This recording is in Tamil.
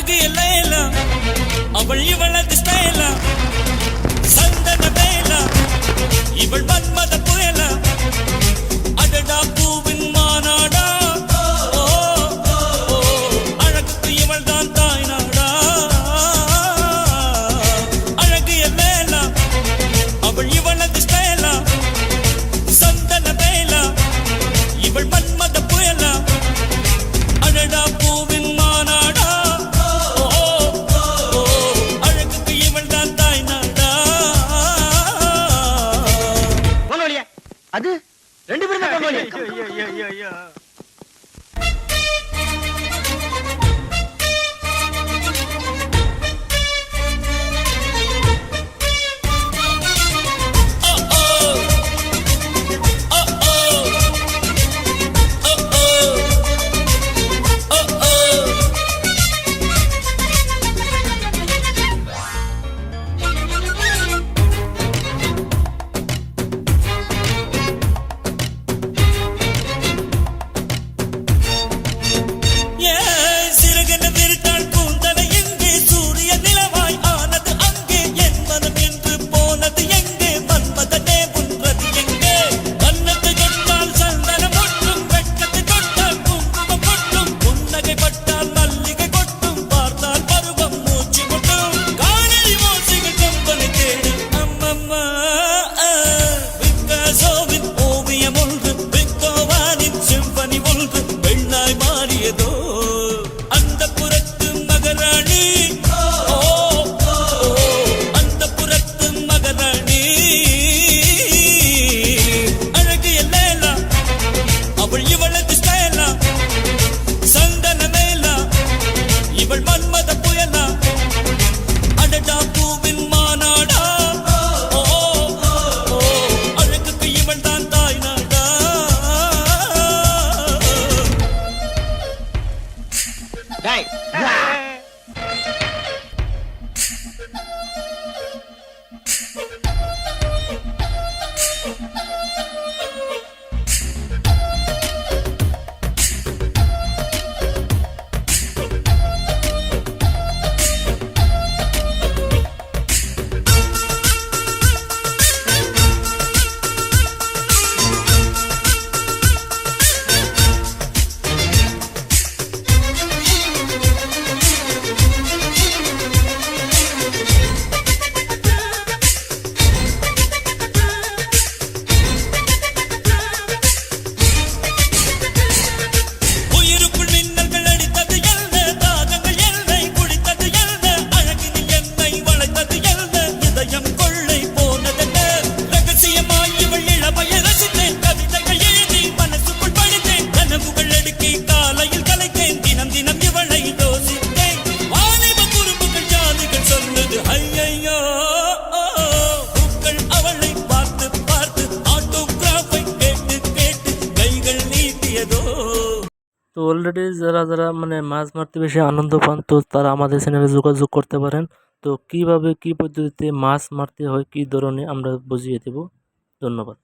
அழகு எல்லையில அவள் இவளது ஸ்டைல சந்தன வேல இவள் மன்மத புயல அடடா பூவின் மாநாடா அழகுக்கு இவள் தான் தாய் நாடா அழகு எல்லையில அவள் இவளது ஸ்டைல சந்தன வேல இவள் மன்மத புயல அடடா பூவின் மாநாடா அழகுக்கு இவள் தான் தாய் நாடா அது ரெண்டு பேரும் তো অলরেডি যারা যারা মানে মাছ মারতে বেশি আনন্দ পান তো তারা আমাদের চ্যানেলে যোগাযোগ করতে পারেন। তো কিভাবে কি পদ্ধতিতে মাছ মারতে হয়, কি ধরনের আমরা বুঝিয়ে দেব। ধন্যবাদ।